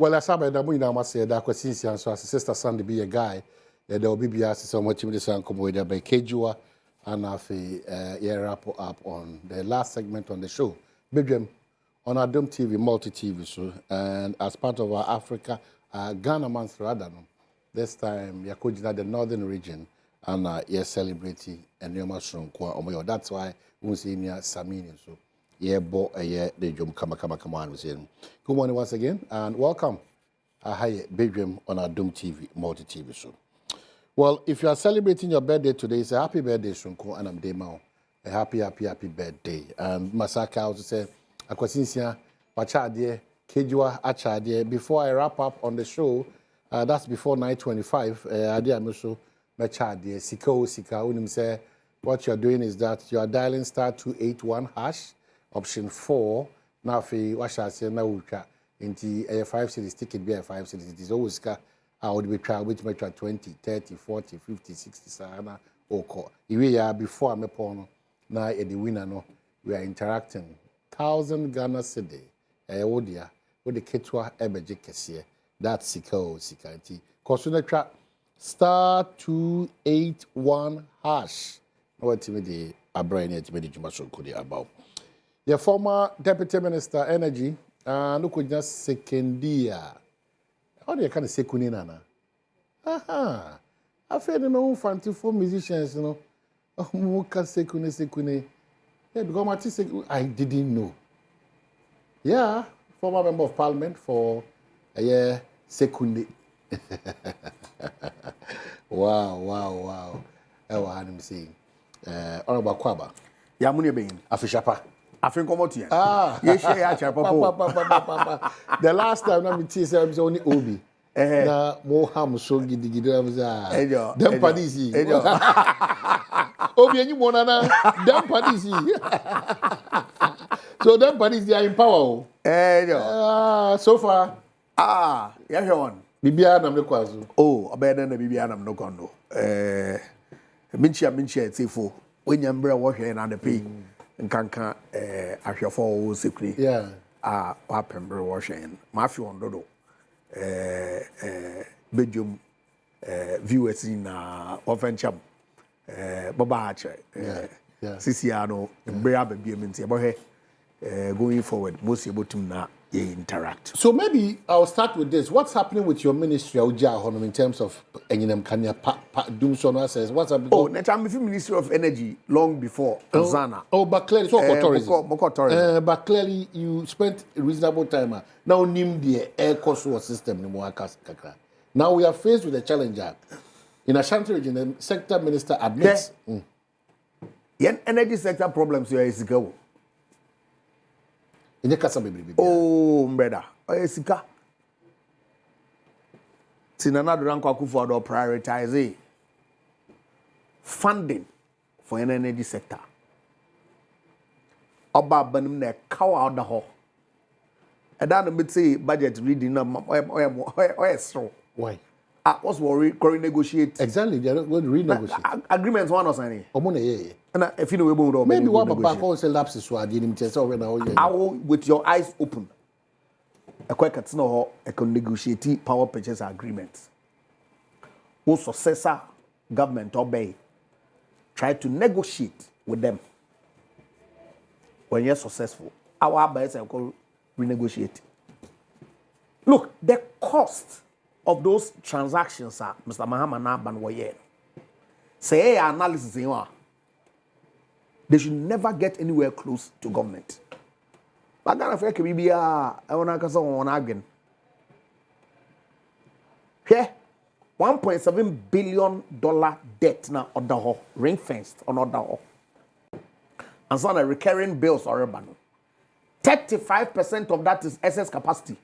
Well, as I said, that question so as Sister Sandy be a guy, there will be so much in this uncle by Kejua and wrap up on the last segment on the show. Bedroom on Adom TV, multi-TV show, and as part of our Africa, Ghana month rather, this time we are the northern region and you're celebrating and you're mushroom. That's why we see near Samini. So, yeah, the Jum come on. Good morning once again and welcome. Hi, Bedroom on Adom TV, multi-TV show. Well, if you are celebrating your birthday today, it's a happy birthday, Shunko, and I'm Demao. A happy birthday. And Masaka also said, Akwasinsia, Pachadie, Kejua, Achadie. Before I wrap up on the show, that's before 9:25, Adi Amuso, Machadie, Sika, Unim say, what you're doing is that you are dialing *281# option 4. Now, what shall I say, now, into a 5 cities, ticket be a 5 cities. It is always I would be trying which make 20, 30, 40, 50, 60, sana, or we are before I'm upon now the winner. No, we are interacting 1,000 Ghana cedi. Odia, with the Ketwa Ebeje Kessie. That's Sika. Consumer track *281#. What the Abraham to the Jumaso Kudi about. The former Deputy Minister Energy, look at just second year. How do you kind of say Kuninana? Aha. I feel no fancy for musicians, you know. Oh, Muka Sekune. Yeah, because I didn't know. Yeah, former member of parliament for a year, Sekune. Wow. That's what I'm saying. Honorable Kwaba. Yamuni being. Afishapa. I think come out here. Yes, the last time I met you, I was only Obi. Na Moham so gidi dem padisi. Obi any monana dem padisi. So dem padisi are in power. So far. Yeah, one. Bibia na mekwazo. Oh, obeda na bibia na mnokondo. Minchia sefo. When yambra wo hwe na the pay. Nkanka ahwefo wo sekuri. Yeah. Wapembre wo hwe. Ma afi ondodo. Bedroom viewers in Offencham Baba Ache Sisiano Brea Baby going forward most able to now interact. So maybe I'll start with this. What's happening with your ministry in terms of Kanya doom so says what's happening? Oh, I'm the Ministry of Energy long before Tanzania. Oh, but clearly tourism. Tourism. But clearly you spent a reasonable time. Now name the air cost system. Now we are faced with a challenger. In Ashanti region, the sector minister admits. Yeah. Energy sector problems here is go. In the Kasa baby. Oh, brother. Sika. Sinana Duranko Akufo-Addo prioritize funding for an energy sector. Oba banim ne kawa oda ho. Eda no say budget reading na so. Why? What's worry negotiate. Exactly, they are going to renegotiate. Agreements one or something. And if you know we maybe what papa call say lapses so I didn't tell so when I will with your eyes open. A quick at no can negotiate power purchase agreements. Who successor government obey. Try to negotiate with them. When you're successful, our buyers will renegotiate. Look, the cost of those transactions are Mr. Mahama Naban Waye. Say analysis in you they should never get anywhere close to government. But Ghana for Kibia, I want to on again. Here, $1.7 billion debt now order ho, ring fenced on order ho. And so the recurring bills are urban. 35% of that is excess capacity.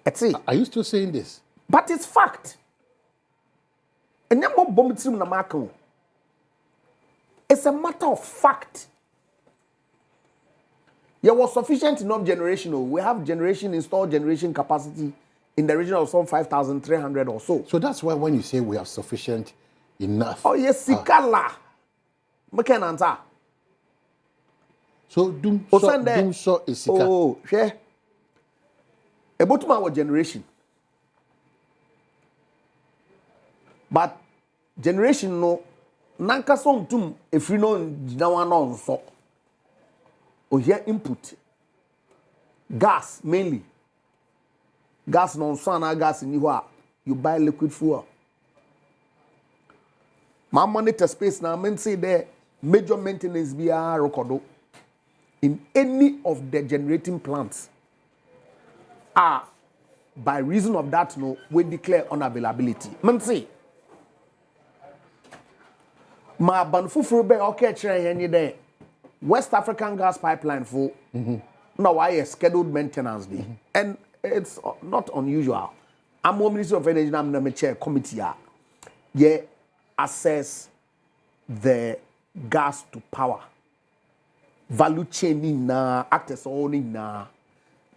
Let's see. Are you still saying this? But it's fact. And then more bomb team na market. It's a matter of fact. There was sufficient enough generation. We have installed generation capacity in the region of some 5,300 or so. So that's why when you say we have sufficient enough. Oh yes, Sikala. So doom so is Sika. Oh, yeah. about our generation. But generation no nanka so ntum efiri no jinawa no nso. O here input. Gas mainly. Gas no nso na gas ni ho a you buy liquid fuel. My monitor space now men say there major maintenance be a record in any of the generating plants. By reason of that, no, we declare unavailability. Men say, my banfufuru be okay any day. West African gas pipeline for now I scheduled maintenance day, and it's not unusual. I'm Minister of Energy. I'm the chair committee. Yeah, assess the gas to power value chain in actors all in na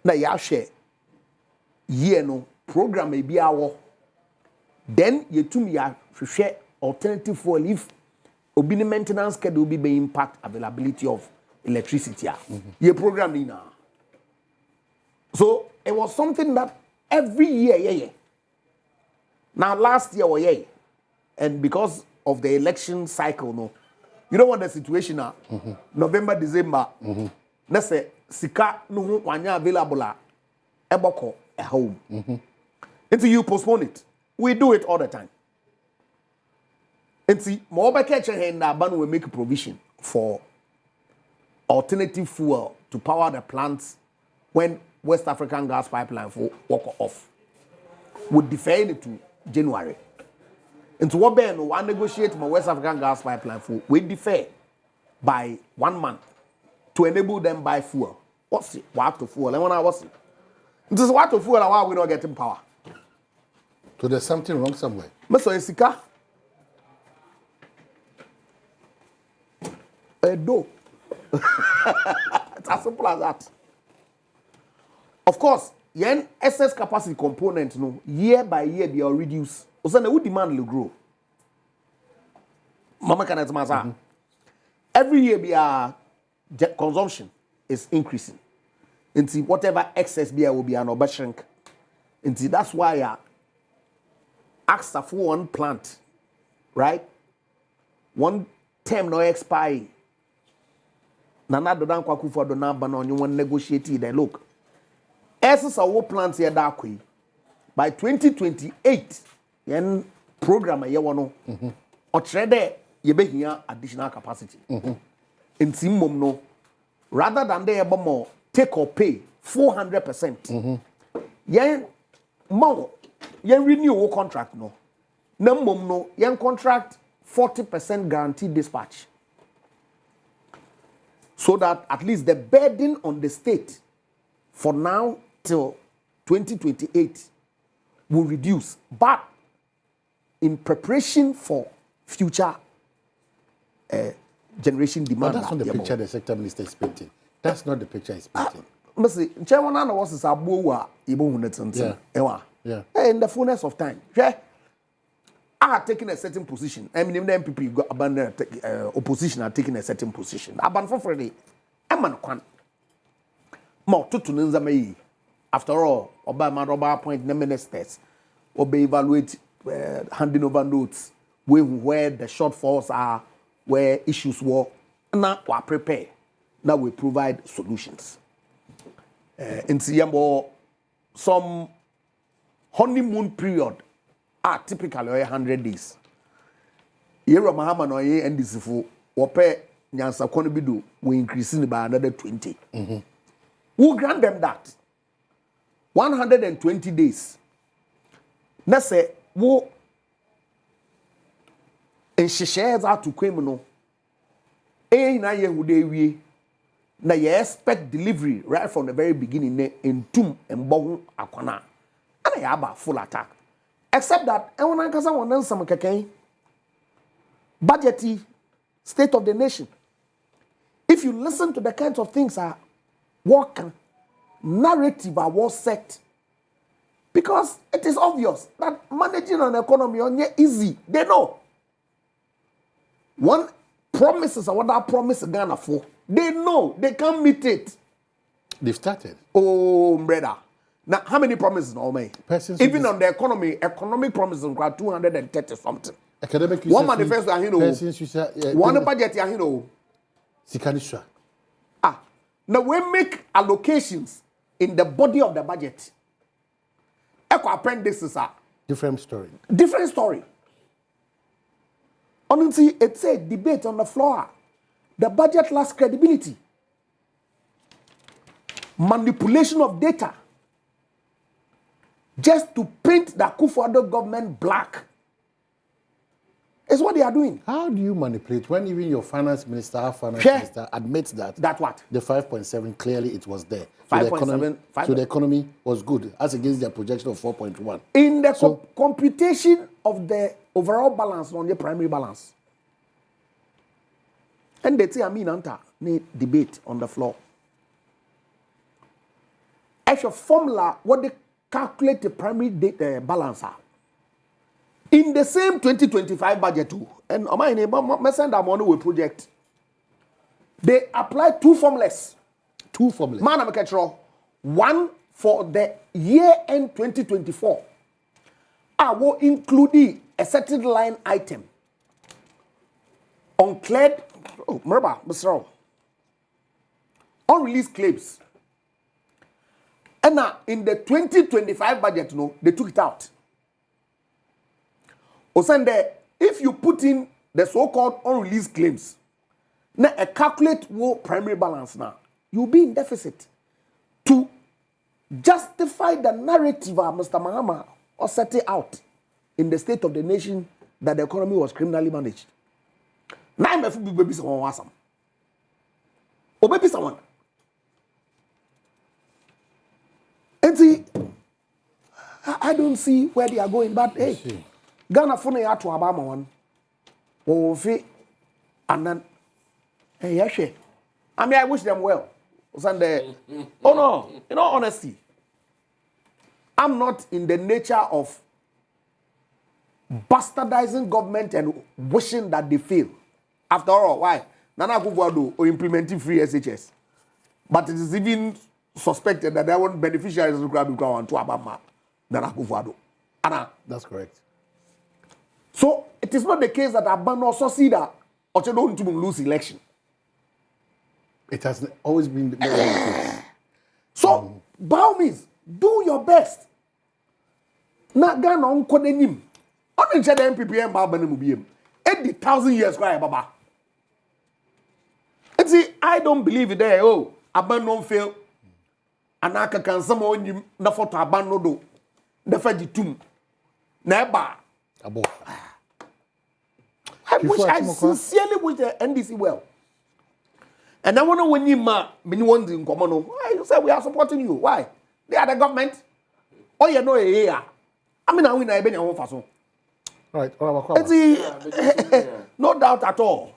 ya share. Year no program may be our then you to me share alternative fuel if obini maintenance schedule be impact availability of electricity. Ye program in so it was something that every year now last year and because of the election cycle no you know what the situation now November December let's say sika no wanya available eboko a home. Until you postpone it. We do it all the time. And see, more by catching hand, Ban will make a provision for alternative fuel to power the plants when West African gas pipeline for walk off. Would defer it to January. And to what Ben will negotiate my West African gas pipeline for we defer by 1 month to enable them buy fuel. What's it? What to fuel? And when I was it. This is what to fuel and why we're not getting power. So there's something wrong somewhere. Mr. Esika. Do. It's as simple as that. Of course, yen excess capacity component no year by year they are reduced. Also, the demand will grow. Mama can answer. Every year, consumption is increasing. And see, whatever excess beer will be an overshrink. And see, that's why I asked for one plant, right? One term no expire. Nana do dan kwaku for do na ba no one negotiate it. Look, essence of plants here that way. By 2028, yen program a year one or trade ye be here additional capacity. In Simmum no, rather than they able more. Take or pay 400%. Yen more, yen renew contract no. No, yen contract 40% guaranteed dispatch. So that at least the burden on the state for now till 2028 will reduce. But in preparation for future generation demand. But that's not the picture the sector minister is painting. That's not the picture he's painting. Mr. Chairman, was a sabuwa Yeah. In the fullness of time. I had taken a certain position. I mean, the MPP got abandoned opposition are taking a certain position. Aban for Friday. I'm on one. More to Nunzame. After all, Obama appoint the ministers. Obey evaluate handing over notes where the shortfalls are, where issues were. Now we prepare. Now we provide solutions. In Siyambo, some honeymoon period are typically 100 days. Yero Mahama no ye and this for wape nyansa kono bidu we increasing by another 20. Who grant them that? 120 days. Let's say wo en shares out to kwem na ye hude wie. Now you expect delivery right from the very beginning in Tum and Bogun Akwana. And I have a full attack. Except that I want to say some budgety state of the nation. If you listen to the kinds of things are working, narrative are well set. Because it is obvious that managing an economy on here easy. They know. One promises or what that promise Ghana for. They know they can't meet it. They've started. Oh, brother. Now, how many promises no make? Even on the economic promises are 230 something. Academic one manifesto one budget Sikanisha. Now we make allocations in the body of the budget. Echo appendices are different story. Different story. Honestly, it's a debate on the floor. The budget lacks credibility. Manipulation of data. Just to paint the Akufo-Addo government black. Is what they are doing. How do you manipulate when even your finance minister, our finance minister, admits that? That what? The 5.7, clearly it was there. 5.7. So the economy was good, as against their projection of 4.1. In the computation of the overall balance on the primary balance. And they say, I mean, need debate on the floor. As a formula, what they calculate the primary balance are. In the same 2025 budget too, and my neighbor send that money will project. They apply two formulas. Two formulas. Man, I'm a one for the year end 2024. I will include a certain line item. Uncleared, remember, Mr. Unreleased claims. And now in the 2025 budget, they took it out. Osande, if you put in the so-called unreleased claims, now a calculate what primary balance now, you'll be in deficit. To justify the narrative of Mr. Mahama or set it out in the state of the nation that the economy was criminally managed. Now I'm a baby someone was some. Or maybe someone. And see, I don't see where they are going, but hey. Ghana phone ya to Obama one. Wo fi and hey yes. I mean I wish them well. Sunday. Oh no, in all honesty. I'm not in the nature of bastardizing government and wishing that they fail. After all, why? Nana Akufo-Addo or implementing free SHS. But it is even suspected that there weren't beneficiaries of grab to Obama. Nana Akufo-Addo. Anna. That's correct. So it is not the case that Aban also see that Oche don't lose election. It has always been the case. So by all means, do your best. Na Ghana on kodenim. On the MPPM Babane Mubiem. 80,000 years cry Baba. And see, I don't believe it there. Oh, Aban don't fail. Anaka can someone na for to Aban no do. The Fajitum. Neba. Abo. I sincerely wish the NDC well. And I want to win you, ma. When you want in common, you say we are supporting you. Why? They are the government. Oh, you know, here. I mean, I win. I been your own façon. Right. No doubt at all.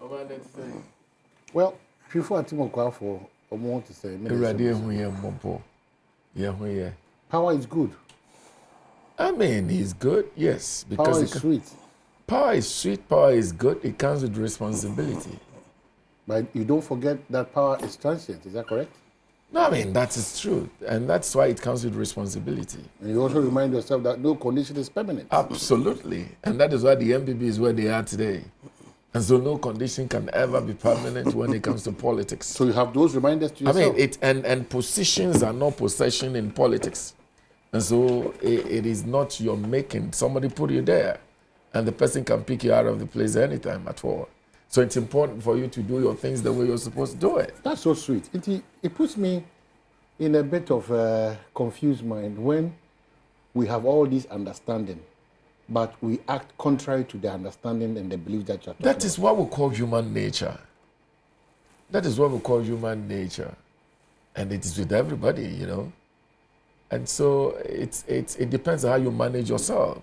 Well, before I take for a moment to say, power is good. I mean, he's good, yes. Because power is sweet. Power is sweet, power is good. It comes with responsibility. But you don't forget that power is transient, is that correct? No, I mean, that is true. And that's why it comes with responsibility. And you also remind yourself that no condition is permanent. Absolutely. And that is why the MPP is where they are today. And so no condition can ever be permanent when it comes to politics. So you have those reminders to yourself? I mean, and positions are not possession in politics. And so it is not your making. Somebody put you there. And the person can pick you out of the place anytime at all. So it's important for you to do your things the way you're supposed to do it. That's so sweet. It puts me in a bit of a confused mind when we have all this understanding, but we act contrary to the understanding and the belief that you're talking about. That is what we call human nature. That is what we call human nature. And it is with everybody, you know. And so it depends on how you manage yourself.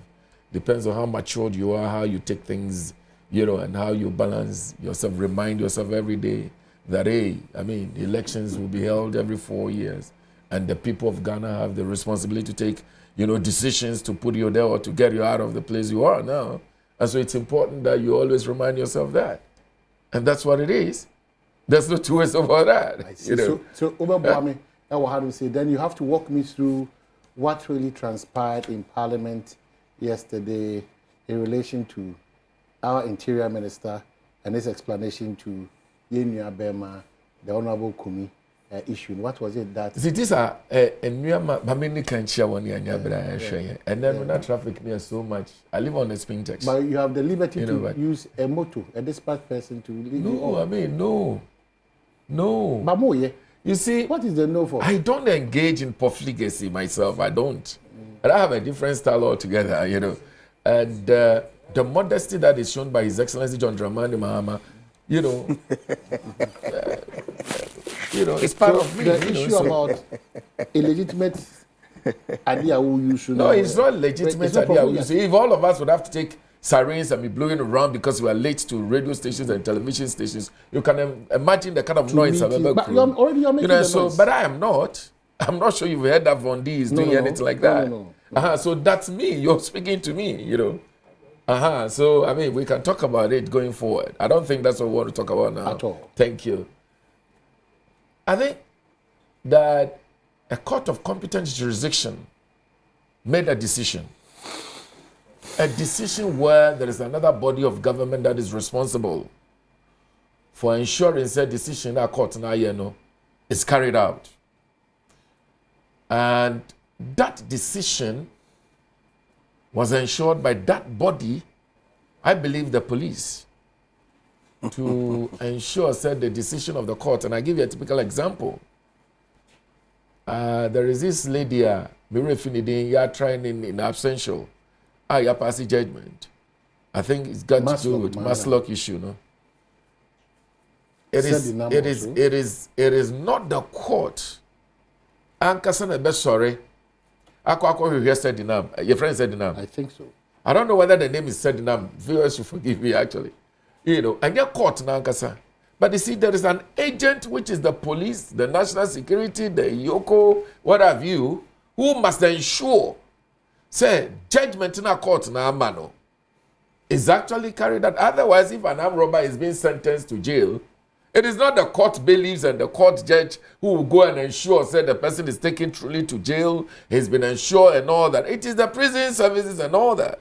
Depends on how matured you are, how you take things, you know, and how you balance yourself. Remind yourself every day that, hey, I mean, elections will be held every 4 years. And the people of Ghana have the responsibility to take, you know, decisions to put you there or to get you out of the place you are now. And so it's important that you always remind yourself that. And that's what it is. There's no two ways about that. I see. You know? So how do you say, then you have to walk me through what really transpired in Parliament yesterday in relation to our Interior Minister and his explanation to Yenya Bema, the Honorable Kumi issue. What was it that? See, these are a new Bamini can share one year, and then when that traffic near so much, I live on the spin text. But you have the liberty to use a motor, a dispatch person to lead you on. I mean, no. Mamoye. You see, what is the no for? I don't engage in profligacy myself. I don't. And I have a different style altogether, you know. And the modesty that is shown by His Excellency John Dramani Mahama, you know, it's part of me. The issue about illegitimate idea who you should No, it's not legitimate idea. If all of us would have to take sirens and be blowing around because we are late to radio stations and television stations, you can imagine the kind of noise I'm about. But you're making the noise. But I am not. I'm not sure you've heard that Vondi is doing anything like that. No. So that's me. You're speaking to me, you know. So, I mean, we can talk about it going forward. I don't think that's what we want to talk about now. At all. Thank you. I think that a court of competent jurisdiction made a decision where there is another body of government that is responsible for ensuring that decision that court now, you know, is carried out. And that decision was ensured by that body, I believe the police, to ensure said the decision of the court. And I give you a typical example. There is this lady, Miriam Finidi, you are trying in absential. You pass judgment. I think it's got to do with Maslock issue, no? It is not the court. Ankasan best sorry. Said your friend said I think so. I don't know whether the name is said viewers should forgive me actually. You know, and your court now, but you see, there is an agent which is the police, the national security, the Yoko, what have you, who must ensure, say, judgment in a court now, mano, is actually carried out. Otherwise, if an armed robber is being sentenced to jail, it is not the court bailiffs and the court judge who will go and ensure, say, the person is taken truly to jail, he's been ensured and all that. It is the prison services and all that.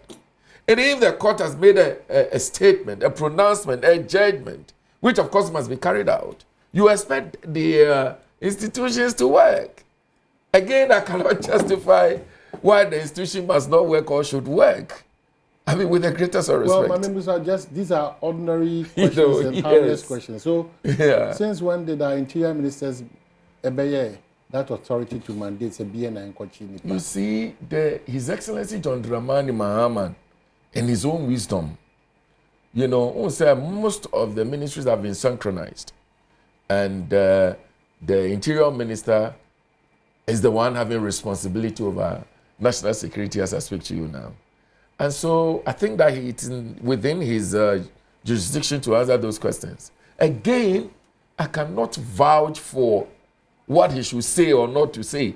And if the court has made a statement, a pronouncement, a judgment, which of course must be carried out, you expect the institutions to work. Again, I cannot justify why the institution must not work or should work. I mean, with the greatest respect. Well, my members are these are ordinary questions and harmless questions. So, since when did our interior ministers obey that authority to mandate a BNI and Kochini? You see, His Excellency John Dramani Mahama, in his own wisdom, you know, most of the ministries have been synchronized. And the interior minister is the one having responsibility over national security as I speak to you now. And so I think that it's within his jurisdiction to answer those questions. Again, I cannot vouch for what he should say or not to say.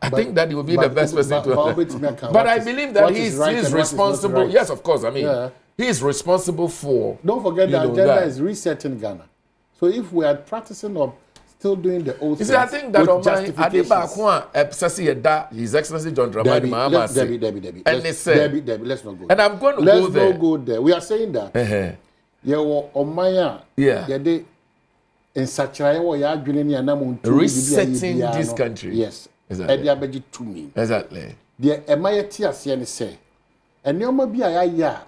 I think that he will be the best person to answer. But I believe that he is responsible. Right. Yes, of course. I mean, he is responsible for. Don't forget the agenda is resetting Ghana. So if we are practicing or still doing the old things, I think that His Excellency John Dramani Mahama said, Debbie, let's not go. And I'm going to go there. Let's not go there. We are saying that. Resetting this country. Yes. Exactly. Exactly. The Emayati Asian say, and no more be a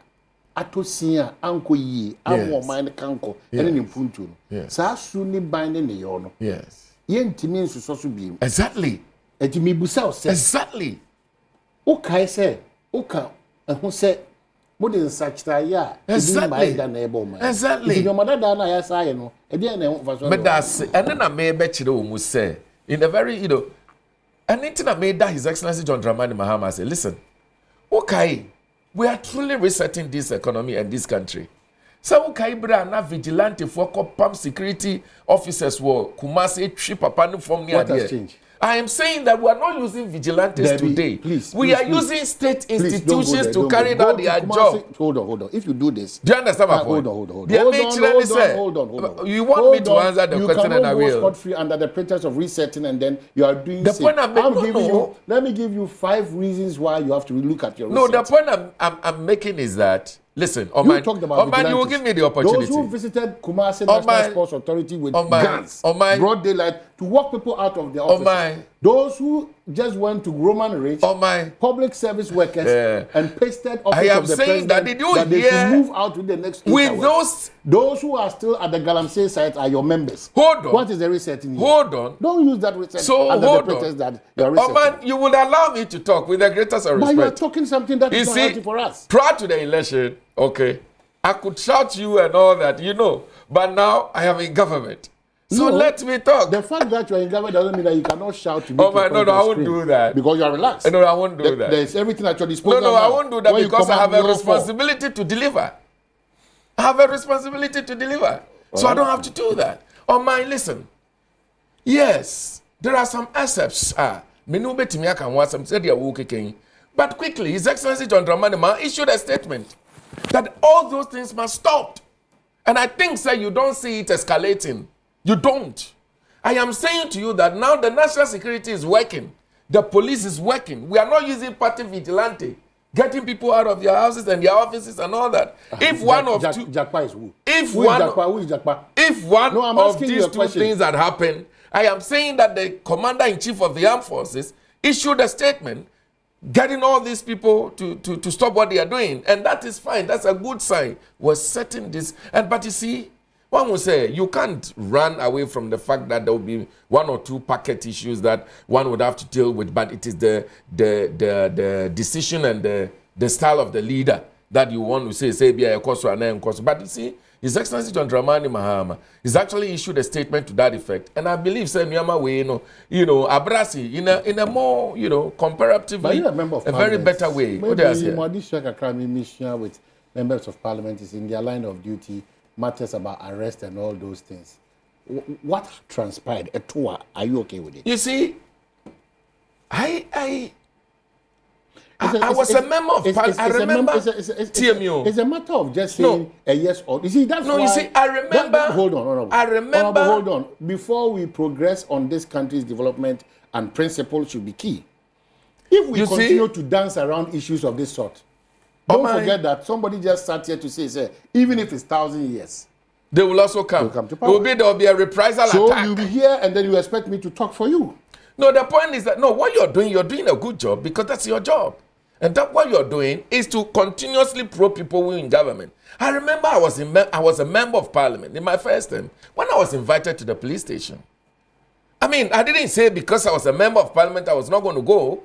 atosia, uncle ye, our mind canco, and in Puntu. Sa soon binding the yono. Yes. Yen Timin so beam. Exactly. And to me, Busau says, exactly. Okay, say, Oka, and who said, what is such that? Exactly. Exactly. Your mother Dana, yes, I know. But that's, and then I may bet you must say, in a very, you know, and internet made that His Excellency John Dramani Mahama say, listen, okay, we are truly resetting this economy and this country. So okay, brana vigilante for pump security officers were Kumasi trip upon from near what has changed? I am saying that we are not using vigilantes today. We are using state institutions to carry out their job. Hold on. If you do this, do you understand my point? Hold on. Hold on. You want me to answer the question, and I will. You cannot go scot-free under the pretense of resetting, and then you are doing the point I'm making. Let me give you 5 reasons why you have to look at your. No, the point I'm making is that. Listen, Oman, you will give me the opportunity. Those who visited Kumasi National Sports Authority with guns, broad daylight, to walk people out of their offices. Those who just went to Roman Ridge, public service workers, and pasted office of the president that they should move out with the next 8 hours. Those who are still at the Galamsey site are your members. Hold on. What is the resetting here? Hold on. Don't use that reset under the pretext that you are resetting. Oman, you would allow me to talk with the greatest of respect. But you are talking something that is not healthy for us. Prior to the election, okay, I could shout you and all that, but now I am in government. So let me talk. The fact that you are in government doesn't mean that you cannot shout to me. No, I won't do that. Because you are relaxed. No, I won't do that. There's everything at your disposal. No, I won't do that because I have a responsibility to deliver. I have a responsibility to deliver. So I don't have to do that. Listen. Yes, there are some accepts. But quickly, His Excellency John Dramani Mahama issued a statement that all those things must stop. And I think, sir, you don't see it escalating. You don't. I am saying to you that now the national security is working. The police is working. We are not using party vigilante, getting people out of their houses and their offices and all that. If one of two... Jakpa is who? If who one... is Jakpa? Who is Jakpa? If one of these two things had happened, I am saying that the Commander-in-Chief of the Armed Forces issued a statement getting all these people to stop what they are doing. And that is fine. That's a good sign. We're setting this. But you see, one will say you can't run away from the fact that there will be 1 or 2 packet issues that one would have to deal with. But it is the decision and the style of the leader that you want to say, be a cost or an cost. But you see, His Excellency John Dramani Mahama has actually issued a statement to that effect. And I believe, say, Myanmar way, Abrasi, in a more, comparatively, a very better way. Maybe Modishaka mission with members of parliament is in their line of duty, matters about arrest and all those things. What transpired? Are you okay with it? You see, I was a member of parliament. I remember TMU. It's a matter of just saying a yes or... You see, that's why... you see, I remember... Hold on. I remember... Hold on. Before we progress on this country's development, and principles should be key. If we continue to dance around issues of this sort, don't forget that somebody just sat here to say, even if it's 1,000 years... They will also come. To power. There will be a reprisal attack. So you'll be here and then you expect me to talk for you. No, the point is that, what you're doing a good job because that's your job. And that what you're doing is to continuously probe people who are in government. I remember I was a member of parliament in my first term when I was invited to the police station. I didn't say because I was a member of parliament I was not going to go.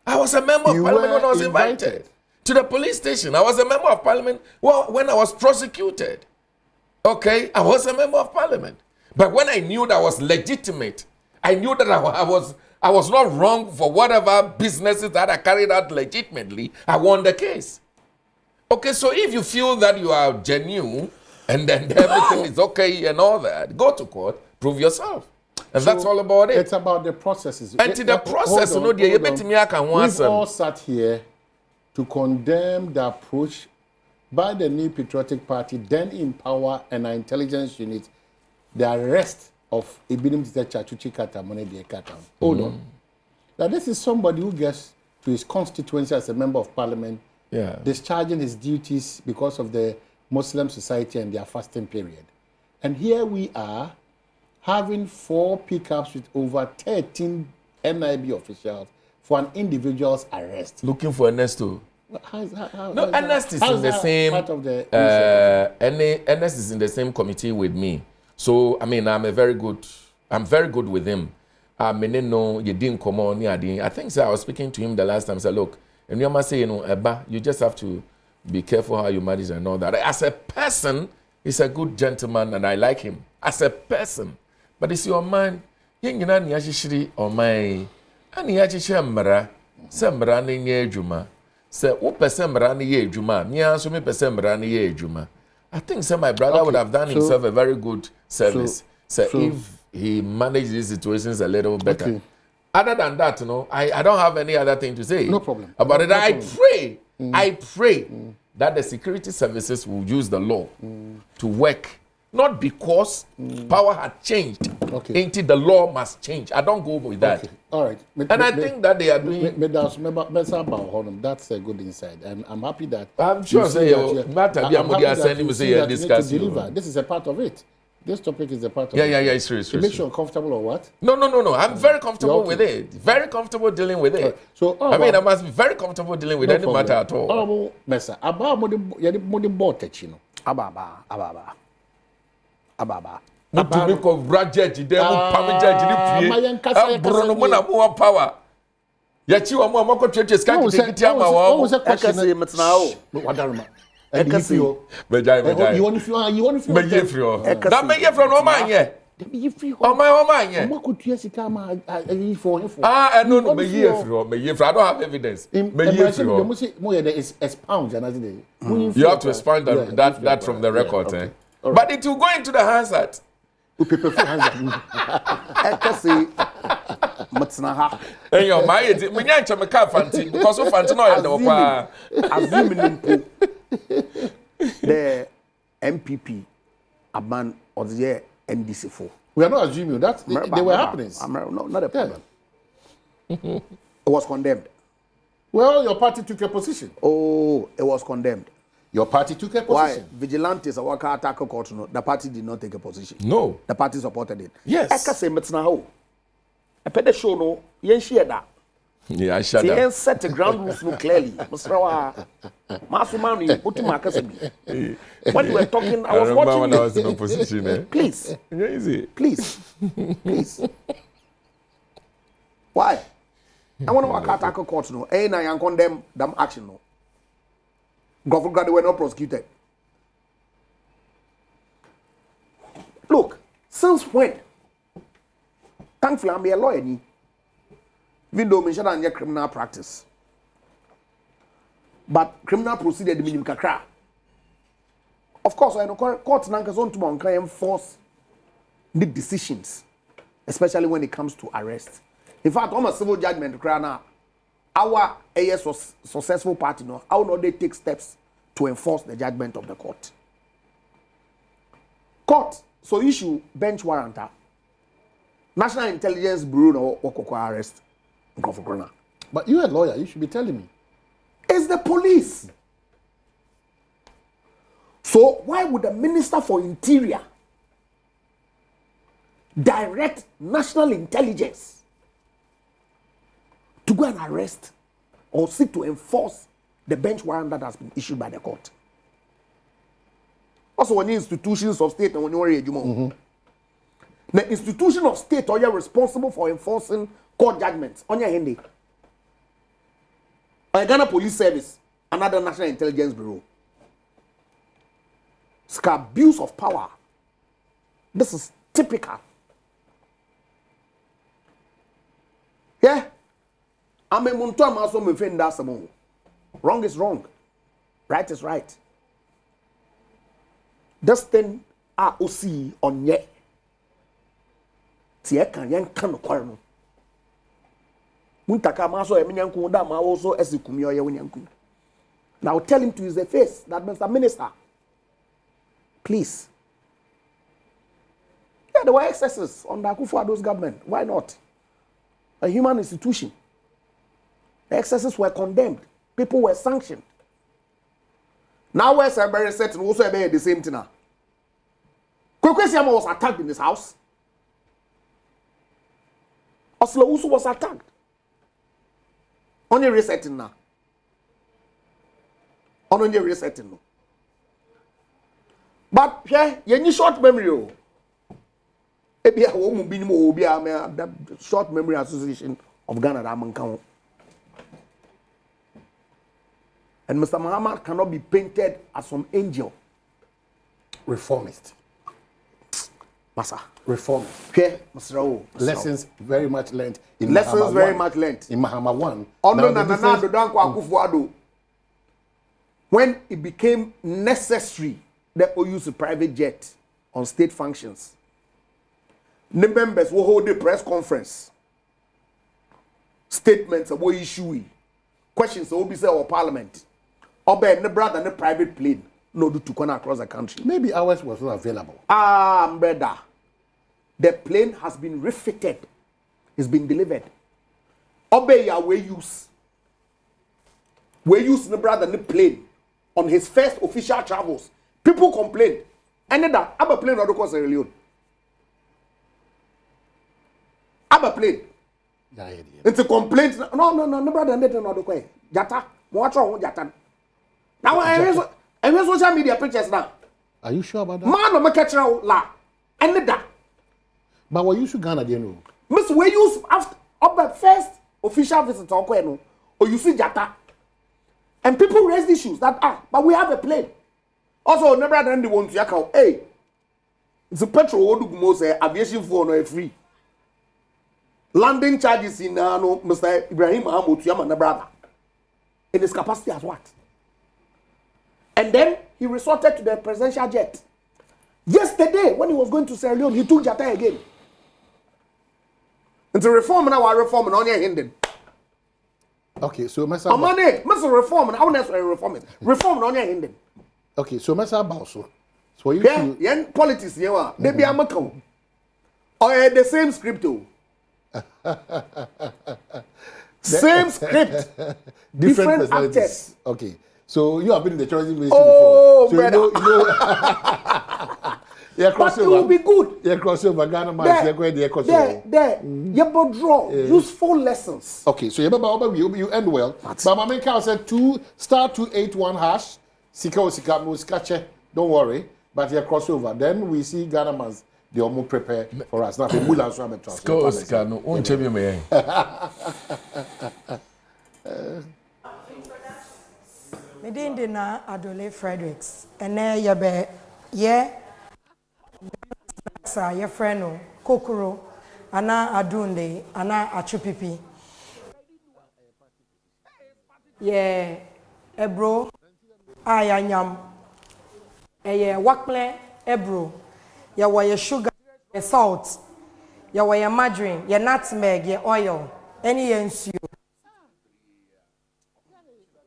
I was a member of parliament when I was invited to the police station. I was a member of parliament when I was prosecuted. Okay, I was a member of parliament. But when I knew that I was legitimate, I knew that I was not wrong for whatever businesses that I carried out legitimately, I won the case. Okay, so if you feel that you are genuine and then everything is okay and all that, go to court, prove yourself. And so that's all about it. It's about the processes. And to the process, we've all sat here to condemn the approach by the New Patriotic Party, then in power, and our intelligence unit, the arrest of Ibinim Chachuchi Katamone de Katam. Hold on. Now, this is somebody who gets to his constituency as a member of parliament, discharging his duties because of the Muslim society and their fasting period. And here we are having 4 pickups with over 13 NIB officials for an individual's arrest. Looking for Ernesto. Ernest is in the same. Part of the Ernest is in the same committee with me. So I'm very good with him. I think I was speaking to him the last time. I said, look, and you must say, Eba, you just have to be careful how you manage and all that. As a person, he's a good gentleman and I like him. As a person. But it's your man. I think my brother would have done himself a very good service. So if he managed these situations a little better. Other than that, I don't have any other thing to say. No problem. About No it. I problem. pray that the security services will use the law to work. Not because power had changed. Okay. Into the law must change. I don't go with that. Okay. All right. I think that they are doing. That's a good insight, and I'm happy that. I'm sure This is a part of it. This topic is a part of it. Yeah. It's true. It makes you uncomfortable or what? No. I'm very comfortable with it. Very comfortable dealing with it. So I must be very comfortable dealing with any matter at all. Honorable Mesa, about Ababa. Mutu ko judge dem pam judge ni pie. Brono mo na mo power. Ya chi wa mo amako twetwe ska kiti ama wa. Ekase metna o. Wadaruma. Ekase You want if you Me ye free o. Da me ye free no ma nye. O ma nye. Mo ko tua sika ma ayi for him for. No, me ye free. I don't have evidence. Me ye free. Is expound and You have to expound that from the record, eh? Right. But it will go into the Hansard. Ekase metna ha. And your my it me nyancha me ka fanti because of fanti no ya de kwa. Azumini the MPP aban or the NDC4. We are not assuming that they were happenings. No, not a problem. It was condemned. Well, your party took a position. Oh, it was condemned. Your party took a position. Why? Vigilantes or attack court. No, the party did not take a position. No. The party supported it. Yes. Ekase metna ho. A pede show no yen share that. Yeah, I shut up. Yen set the ground rules no clearly. Musrawa. Masumanu Utima Kasebi. When we were talking, I was watching when I was in opposition. Eh? Please. Easy. Please. Why? I want to attack a court no. Eh na yan condemn them action no. Government they were not prosecuted. Look, since when? Thankfully, I'm a lawyer. Even though I'm not criminal practice. But criminal procedure, the minimum kakra. Of course, I know courts can enforce the decisions, especially when it comes to arrest. In fact, on a civil judgment, our AS was successful party, how not they take steps to enforce the judgment of the court? Court, so issue bench warrant. National Intelligence Bureau no arrest. But you're a lawyer, you should be telling me. It's the police. So why would the Minister for Interior direct National Intelligence to go and arrest or seek to enforce the bench warrant that has been issued by the court? Also, when institutions of state and when you the institution of state are responsible for enforcing court judgments on your handy. By Ghana Police Service, another National Intelligence Bureau. It's abuse of power. This is typical. Yeah? I'm a Muntua also me friend that's wrong is wrong. Right is right. This thing are OC on ye. Tie kan yan kan kware no. Muntaka ma so emenyanku da ma also esikumi oye wonyanku. Now tell him to his face that Mr. Minister, please. Yeah, there were excesses on the Akufo-Addo's government. Why not? A human institution. The excesses were condemned. People were sanctioned. Now where's a very certain also the same thing now? Kwekwesiama was attacked in his house. Oslo Usu was attacked. Only resetting now. Only resetting now. But yeah, you need short memory. That Short Memory Association of Ghana that and Mr. Muhammad cannot be painted as some angel. Reformist. Massa. Reformist. Okay, Mr. Lessons very much learned in Lessons Mahama very 1. much learned. In Mahama 1. When it became necessary that we use a private jet on state functions, the members will hold a press conference statements about issue questions will be said or parliament or be ne brother ne private plane no do to come across the country. Maybe ours was not available. Brother, the plane has been refitted. It's been delivered. Obey ya we use ne brother ne plane on his first official travels. People complained. And then I'm plane or the course Sierra Leone. I'm plane. It's a complaint. No, brother, no, the Jata, watch on Jata. Now I have social media pictures now. Are you sure about that? Man, I'm a catcher la. And that. But what you should Ghana, you know? Miss, we use after the first official visit or you see Jata. And people raise issues that but we have a plane. Also, never than the one to Yakao. Hey, it's a petrol most aviation phone or free. Landing charges in Mr. Ibrahim Mahmoud to Yama brother. In his capacity as what? And then he resorted to the presidential jet. Yesterday, when he was going to Sierra Leone, he took Jata again. And to reform now, I reform and on your Hinden. Okay, so Mr. Mr. Reform and I want to reform it. Reform on your Hinden. Okay, so Mr. Bauso. So you yeah, politics, yeah, they be a macau. Or the same script. Same script. Different actors. Okay. So you have been in the tourism ministry before. So brother. you know yeah, but it will be good. Yeah, crossover. Ghana man, there. You but draw useful lessons. Okay, so you end well. But my main cow said *281#. Sika, don't worry. But yeah, crossover. Then we see Ghana man. They almost prepare for us. Now, the Mulan Swam trust. No, won't you be me? Medindi na Adole Fredericks. And there you be, yeah. Sa your friend Kokoro, ana Adunde, ana Achupipi. Yeah, ebro, ayanyam. Yeah, wakple ebro. Ya wire sugar, ya salt, ya wire margarine, ya nutmeg, ya oil, any ensue.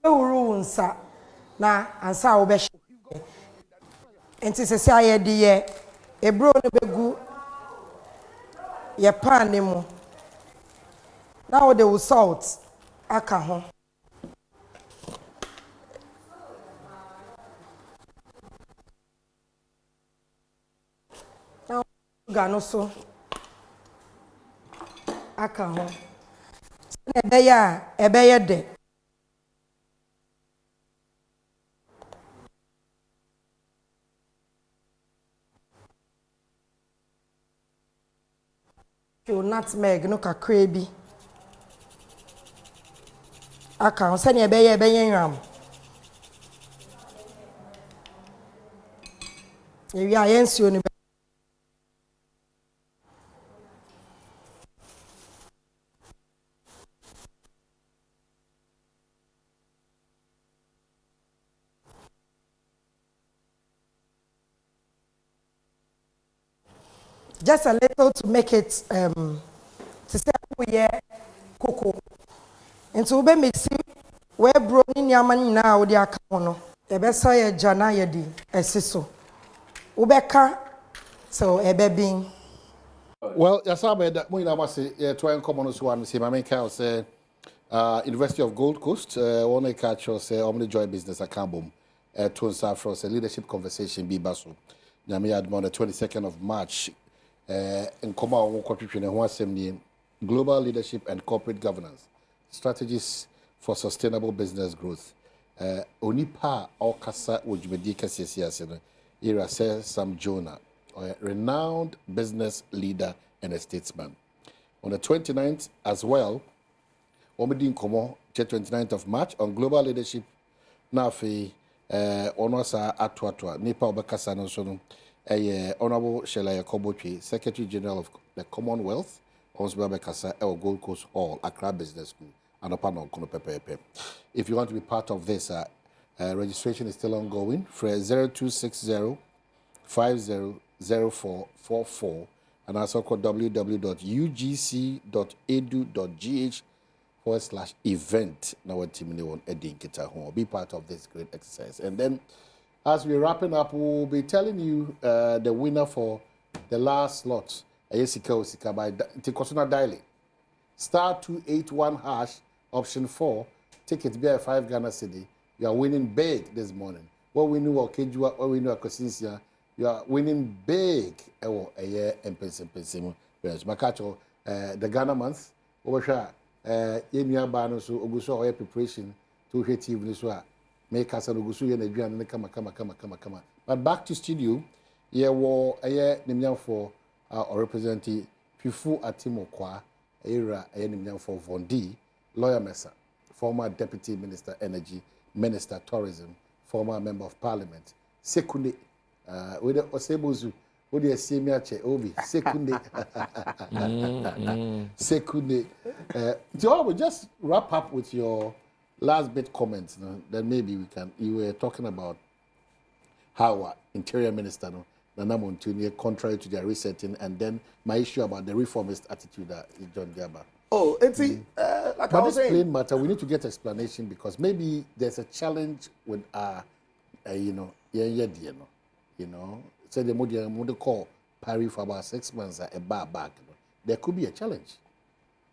Urunsa na ansa obesh. Enti se se ayede ye ebro no begu ye pan ni mu. Now they will salt aka ho. Gano so aka ho ebeye de you nutmeg no kakra bi aka ho se ne ebeye nwam ewi ayensuo ni just a little to make it to say we cocoa. And so we mix we bro ni nyama na odi aka no. E be so ye jana ye di esiso. Ubeka so ebe bin. Well, yasabe that mo ina wase to en common so one say my main cow say University of Gold Coast one catch us say omni joy business akambom to South say leadership conversation be baso. Nyame admon the 22nd of March in Koma Global Leadership and Corporate Governance Strategies for Sustainable Business Growth. Onipa Okasa Ujmedika Sesiasena, Ira Sam Jonah, a renowned business leader and a statesman. On the 29th as well, Omedin Komo, 29th of March, on Global Leadership, Nafi, Onosa Atwatwa, Nipa Obakasa Nosono. Honorable Shelaya Kobochi, Secretary General of the Commonwealth, Osbaba Kasa, Gold Coast Hall, Accra Business School, and Opano Konopepe. If you want to be part of this, registration is still ongoing. For 0260 500444, and also call www.ugc.edu.gh /event. Now what team they want be part of this great exercise. And then as we're wrapping up, we'll be telling you the winner for the last slot. Ayesika by Tikosuna Daily. *281# option 4. Ticket be 5 Ghana cedi. You are winning big this morning. What we knew Kejua, what we knew Kosinsia, you are winning big. Mpensenpensenmu. Makacho, the Ghana month. Over Yemia Bano, so Oguso or preparation to hit you this way. Make us an Ogusu and Adrian and come. But back to studio, yeah, war a year Nimian for our representative Pifu Atimo Kwa, era a Nimian for Vondi, Lawyer Mesa, former Deputy Minister Energy, Minister Tourism, former Member of Parliament, Sekunde, with the Osebuzu. What do you see me at Obi? Sekunde. Sekunde. So we'll just wrap up with your last bit comments. No? Then maybe we can. You were talking about how our Interior Minister, Nana Montunia, contrary to their resetting, and then my issue about the reformist attitude that is John Diaba. Oh, it's like but I was this saying. plain matter, we need to get explanation because maybe there's a challenge with say the model call Paris for about 6 months a bar back. There could be a challenge.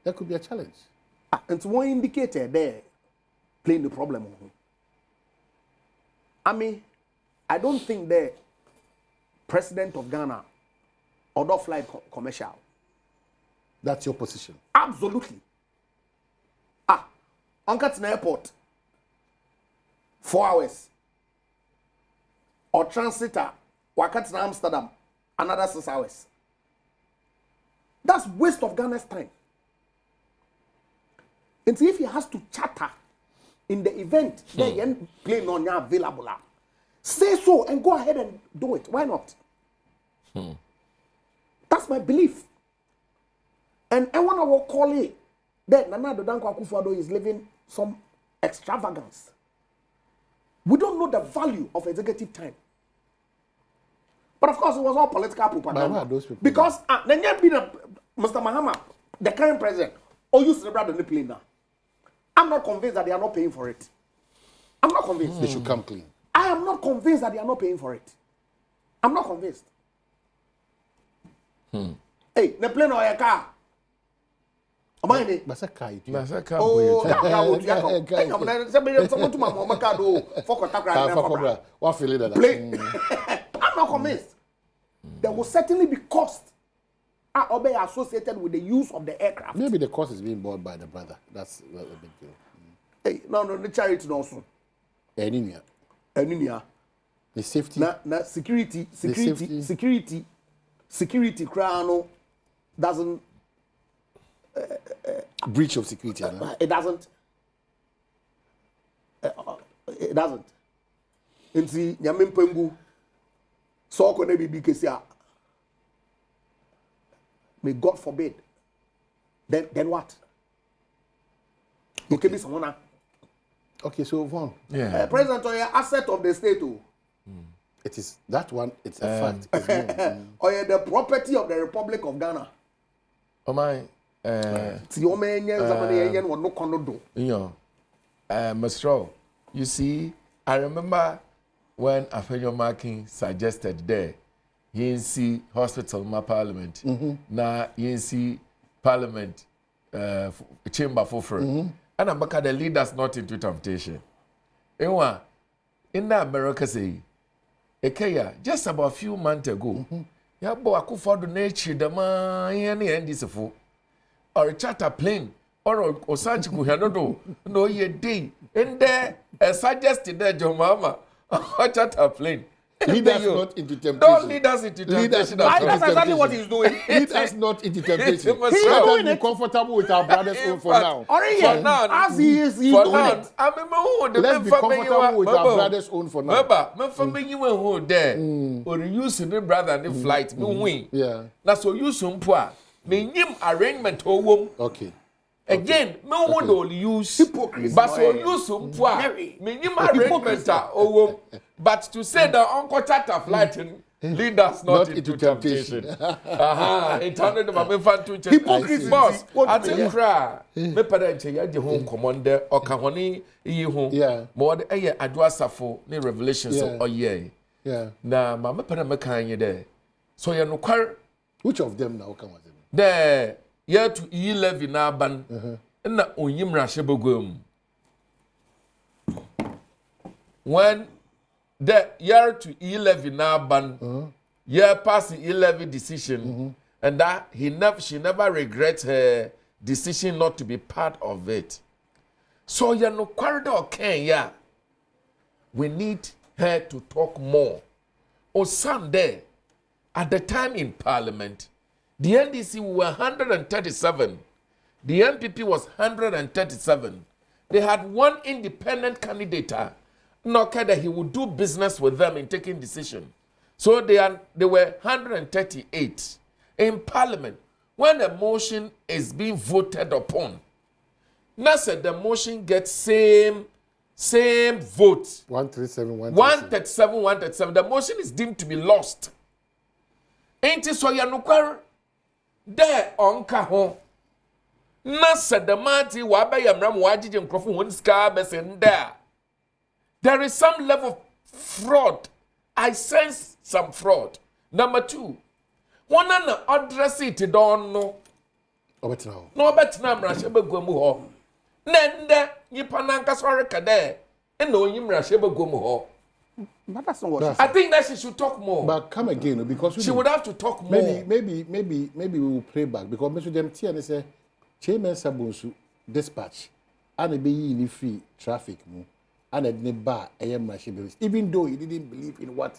And so one indicator there playing the problem. I mean, I don't think the president of Ghana or flight commercial. That's your position. Absolutely. On Katsina Airport, 4 hours. Or transitor, Wakatsina Amsterdam, another 6 hours. That's waste of Ghana's time. And so if he has to charter in the event, then plane on your available. Say so and go ahead and do it. Why not? That's my belief. And I want to call it that Nana Dodanko Akufo-Addo is living some extravagance. We don't know the value of executive time. But of course, it was all political propaganda. Because then you be the Mr. Mahama, the current president, or you celebrate the plane now. I'm not convinced that they are not paying for it. I'm not convinced. They should come clean. I am not convinced that they are not paying for it. I'm not convinced. Hey, the plane or a car? Masaka. Oh, someone to my mama car do for what feeling that? I'm not convinced. There will certainly be cost associated with the use of the aircraft. Maybe the cost is being borne by the brother. That's a big deal. Hey, no, the charity also. Anemia. The safety. Na security crown doesn't breach of security. It doesn't. It doesn't. And see, Mpensenpensenmu, so can be because may God forbid. Then what? You can be someone. Okay, so Vaughn. Yeah. President or asset of the state. It is that one. It's a fact. It's or the property of the Republic of Ghana. Oh my. Mr. You see, I remember when Afenyo Marking suggested there, YNC Hospital, my Parliament, na YNC Parliament chamber for free. And I'm the leaders not into temptation. In America say, just about a few months ago, ya bo Akufo-Addo nature the man and this for or a charter plane or Osanchiku Hanodo no ye day and there suggested that your mama a charter plane. Lead us not into temptation. Don't lead us into temptation. That's exactly what he's doing. Lead us not into temptation. Let us be comfortable with our brother's own for now. For now, as he is doing it. Let's be comfortable with our brother's own for now. Remember, for you went there, or use the brother and the flight, no win. Yeah. That's so you some poor. Me him arrangement home. Okay. Again, no one will use hypocrisy, but so use some poor. Me him arrangement home. But to say the uncle charter flight lead us not into temptation. Aha, intended my infant to Hypocrisy. boss. I think cry. Me parent ya the home commander or kahoni ye home. Yeah. More the adwasafo ni revelations Yeah. or ye. Yeah. Na mama parent me kan there. So you no kwar Which of them now come with them? there year to 11 na ban. Na onyimra shebogum. When the year to 11 now ban, year past the 11 decision, and that she never regrets her decision not to be part of it. So you know, corridor Kenya, we need her to talk more. On Sunday, at the time in Parliament, the NDC were 137, the NPP was 137. They had one independent candidate. Not that he would do business with them in taking decision. So they were 138 in Parliament. When a motion is being voted upon, now said the motion gets same vote. 137, 137, 137. The motion is deemed to be lost. Ain't it so ya no kwar? There on kaho. Na said the marty wa ba yamram wa jije nkrofo won ska besen there. There is some level of fraud. I sense some fraud. Number two, one an address it don't know. No bet na mrashe begwamu ho. Nende nipa nanka sorry kade. Eno yimrashe begwamu ho. But that's not what she I think that she should talk more. But come again, because She would have to talk more. maybe we will play back because Mr. Dem T and say Chairman Sabunsu dispatch and be in free traffic and at bar even though he didn't believe in what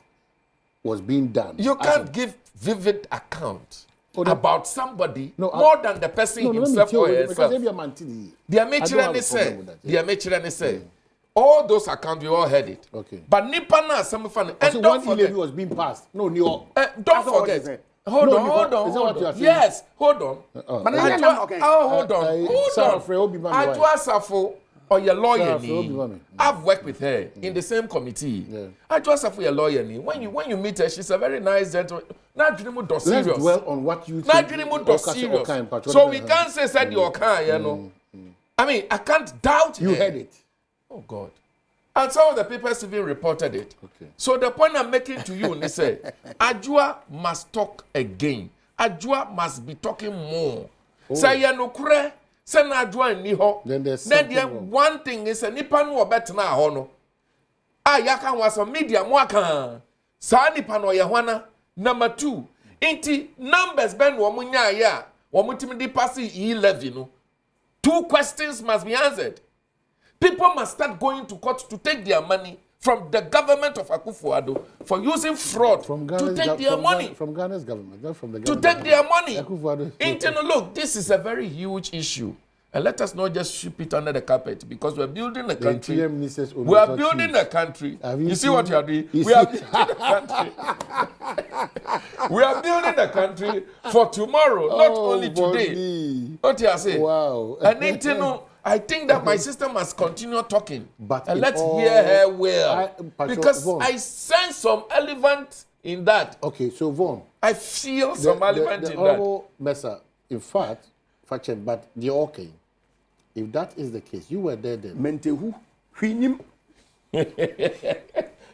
was being done. You can't give vivid account about somebody No, more than the person himself or herself. All those accounts, we all heard it. Okay. But Nipa na some fun. And So don't one forget. levy was being passed. No, New Don't forget. Hold No, on, because- hold on, is that hold what you are on. saying? Yes, hold on. But Hold on, Sarah hold Frey Obi on. Mami wife. Adwa Safo or your lawyer Sarah Frey Obi ni. Mami. I've worked with her in the same committee. Adwa Safo your lawyer ni. When you meet her, she's a very nice gentleman. Not dream do Let's serious. dwell on what you Not dream do serious. So we can't say said you can, you know. I mean, I can't doubt You her. heard it. Oh God. And some of the papers even reported it. Okay. So the point I'm making to you, they say, Adwa must talk again. Adwa must be talking more. Say ya no kure, say na Adwa ni ho. Then there's Then something wrong. one thing is nipa no obetena ho no. Yaka was a media mo aka. Sa nipa no ye hwana. Number 2, inti numbers ben wo munya ya, wo mutimi di pass 11 no. 2 questions must be answered. People must start going to court to take their money from the government of Akufo-Addo for using fraud to take their money. From Ghana's government, not from the To government. take their money. Akufo-Addo. Internal, look, this is a very huge issue. And let us not just sweep it under the carpet because we're building a country. interior ministers will We are not building choose. a country. Have You you see what seen- you are doing? you We are see- building a country. We are building a country for tomorrow, not only today. Bonnie. What you are saying? Wow. And internal, I think that my sister must continue talking. But and in let's all- hear her well. Pastor Because Vaughan. I sense some element in that. Okay, so Vaughan, I feel some element the in that. Honorable Mesa, in fact, but the okay. If that is the case, you were there then. Mentehu, hwinim.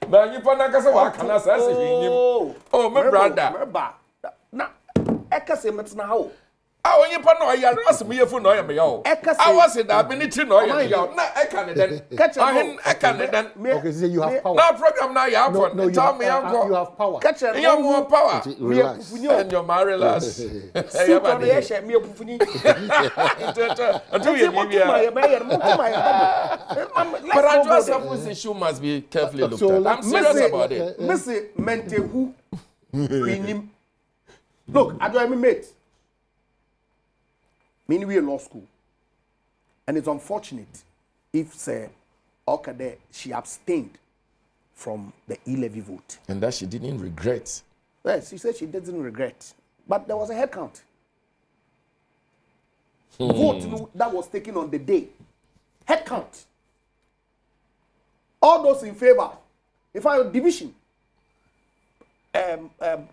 Na nipa na kasa wa kana sa se hwinim. Oh, my brother. Merba. Na, ekase metna hawo. Ah, onye pa na oya na asem ye fu na oya me ya o. Eka se- Ah, was it that minute na oya me ya o. Na eka ne den. Catch her Ahin no. eka ne den. Okay, so you have power. Na program na ya No, for. no, Tell me you uncle. have power. Catch her You have more power. Relax. And your man relax. Suit on the air, me opufuni. Until you But give But I just this issue must be carefully looked So at. I'm let's- serious about it. Missy Mentehu, hwinim. Look, I do mate. Meaning we in law school. And it's unfortunate if, say, Okade, she abstained from the E-levy vote. And that she didn't regret. Yes, she said she doesn't regret. But there was a head count. Vote that was taken on the day. Head count. All those in favor. If I division.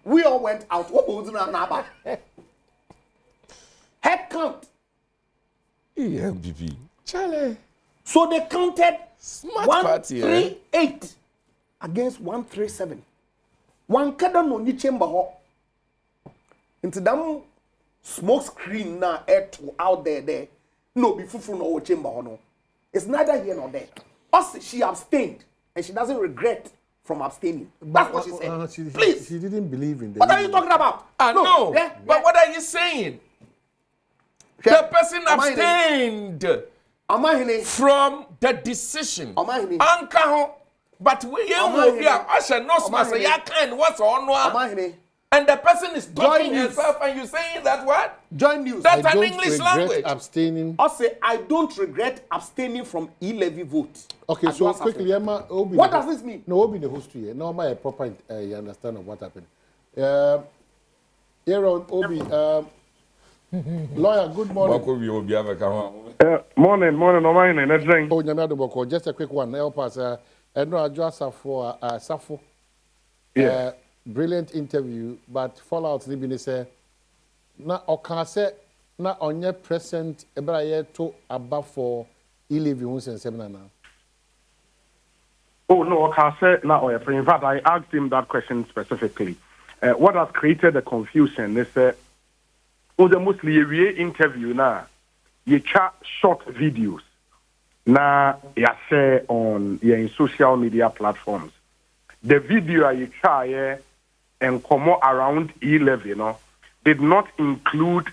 we all went out. What was na head count. EMPP. Charlie. So they counted Smart party, 138 against 137. One kada no ni chamber ho. Into them smoke screen na air to out there. No be fufu no chamber ho no. It's neither here nor there. Also, she abstained and she doesn't regret from abstaining. That's what she said. Please. She didn't believe in the. What are you talking about? No. Yeah, but what are you saying? The person abstained from the decision. But we Usher knows what's on. And the person is talking himself and you're saying that what? Join news. That's an English language. Abstaining. I say I don't regret abstaining from e-levy vote. Okay, so quickly, Emma, what does this mean? No, Obi the host here. No, my proper understand of what happened. Here on Obi, lawyer, good morning. Morning. Oh, Nyamado, just a quick one. Help us. And no, address for Safo. Yeah. Brilliant interview, but fallout libini say na okase na onye present ebraye to aba for e-levy seminar now. Oh no, okase na oye. In fact, I asked him that question specifically. What has created the confusion is the mostly a interview na you chat short videos na ya share on in social media platforms. The video you try and come around e-levy, did not include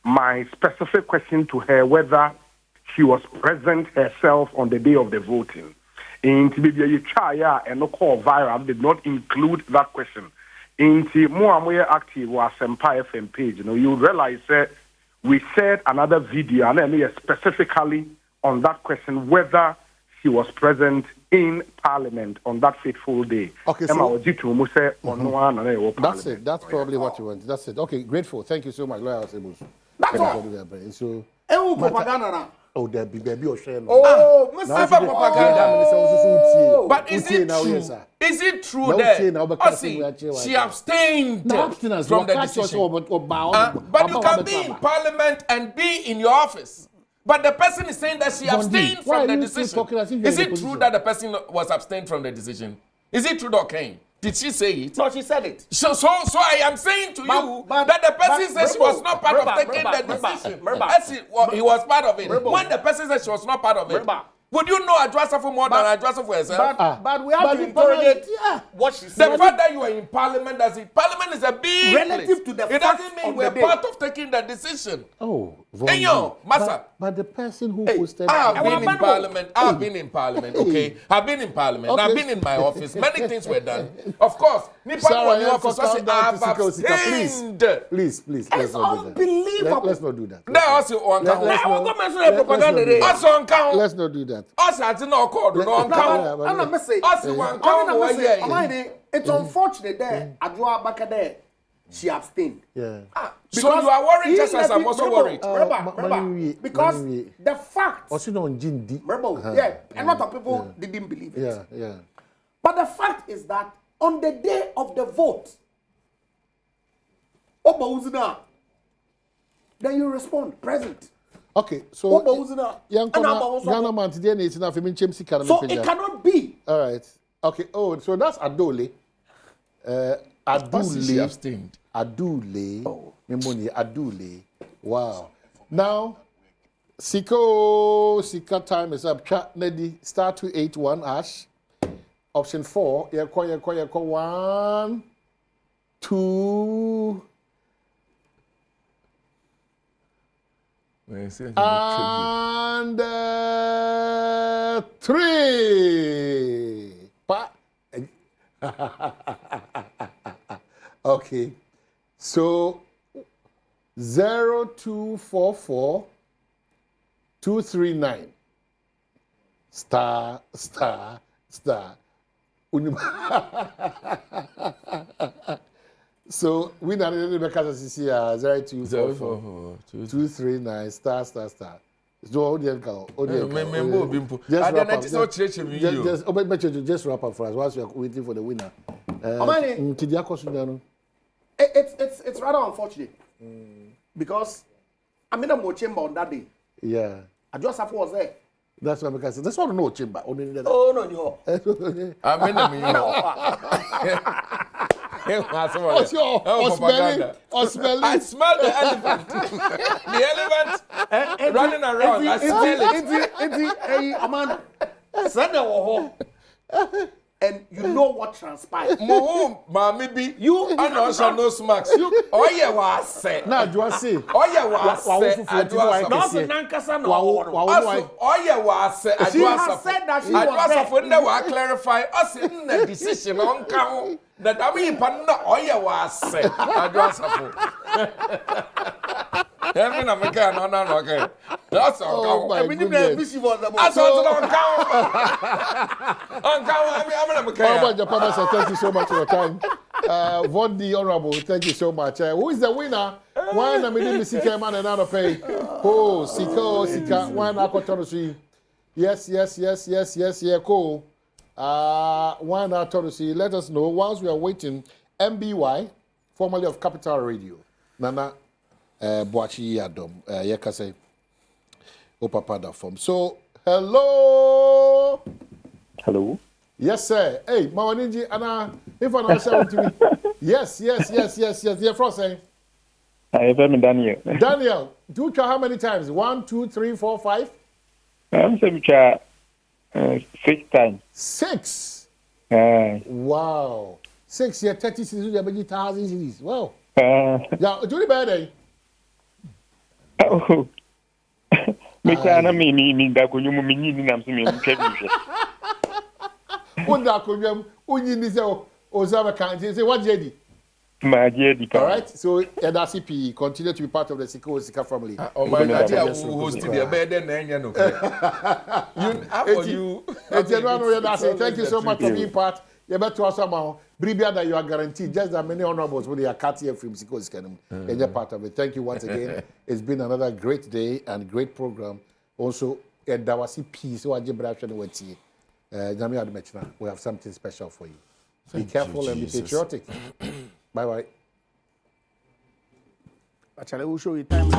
my specific question to her whether she was present herself on the day of the voting. In Tibia Chaya and no call viral did not include that question. In Moamoya Active was Empire FM page, you realize that we said another video and then specifically on that question whether she was present in Parliament on that fateful day. Okay, so that's it. That's probably what you want. That's it. Okay, grateful. Thank you so much, Lawyer Osebus. That's all. So, propaganda now. Oh, there be baby or share. Oh, Mr. Propaganda. But is it true? Is it true that she abstained from the decision? But you can be in Parliament and be in your office. But the person is saying that she abstained from the decision. Is it true that the person was abstained from the decision? Is it true, Dr. Kane? Did she say it? No, she said it. So I am saying to you that the person said she was not part of taking the decision. He was part of it. When the person said she was not part of it, would you know Adwasa for more than Adwasa for herself? But we have to interrogate what she said. The fact that you are in Parliament, Parliament is a big relative place. to the it doesn't mean we're part of taking the decision. Oh, but the person who posted I've been in Parliament. I've been in Parliament, okay? I've been in Parliament. Okay. I've been in my office. Many things were done. Of course, please. It's unbelievable. Let's not do that. Let's not do that. It's unfortunate that Adwa Bakade she abstained. Yeah. So you are worried just as I'm also worried. Because the fact. Also on Jindi. Yeah, a lot of people didn't believe it. Yeah. But the fact is that on the day of the vote, then you respond, present. Okay, so so it cannot be. All right. Okay. Oh, so that's Adole. Adule. Adule. Wow. Now, Sika time is up. Chat Neddy star 281 hash. Option 4. Yeko 1, 2. And 3. Okay. So 0244 239 star. So we not need to make us see 0244 239 star. So audience go. Just wrap up for us whilst we are waiting for the winner. It's rather unfortunate because I'm in a more chamber on that day. Yeah. I just have was there. That's why because that's not no chamber. Oh no, no. I'm in a What's your smelling? I smell the elephant. The elephant running around. I smell it. And you know what transpired. Maybe you and also no smacks. You oh yeah was now do I say oh yeah was oh yeah was she has said that she was there. Clarify us in the decision on count that I mean oh yeah was okay. That's all. My goodness. That's all. Thank you so much for your time. Von the Honorable, thank you so much. Who is the winner? One I mean Sika man and another pay. Oh, Sika, one Akotonosi. Yes, yeah, cool. One Akotonosi. Let us know once we are waiting. MBY, formerly of Capital Radio. Nana Boachi Adom. Yekase. Papa form. So, hello. Hello. Yes, sir. Hey, Mawaninji, Anna, if I'm not shouting to me. Yes. Yeah, Frost, eh? I'm Daniel. Daniel, do you try how many times? 1, 2, 3, 4, 5? I'm saying 6 times. 6? Wow. 6 year, 30 series, you have 1,000 series. Wow. Yeah, do you better? Oh. Me kana me da ko nyumu me nyini nam se me nkadushe. Wonder ko nyam unyini se ozaba kan say what jedi? Ma jedi pa. All right. So NRCP continue to be part of the Sika family. Oh my God, you host the bed and enya no. Thank you so much for being part. You better also amount. Bribia that you are guaranteed. Just that many honorables when they are cut here from Siko's Canum. And you're part of it. Thank you once again. It's been another great day and great program. Also, at Dawasi Peace, so I just brush on the way. We have something special for you. Be careful and be patriotic. Bye bye. Actually, we'll show you time.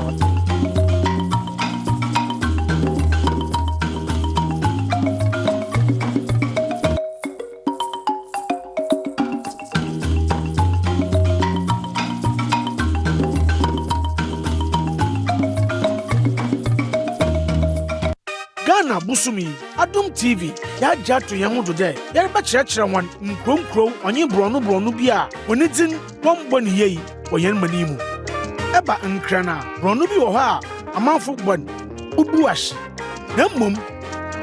Ghana Busumi, Adom TV, ya jato ya mudu de, ya ba chirachira wan nkronkro onye bronu bia, onitin bomboni yei, oyen manimu. Eba nkrana, bronu bi wo ha, amanfo bon, bubuashi. Na mmom,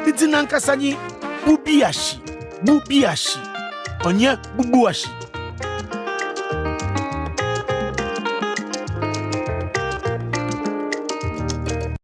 iti nankasa nyi bubiashi, onye bubuashi.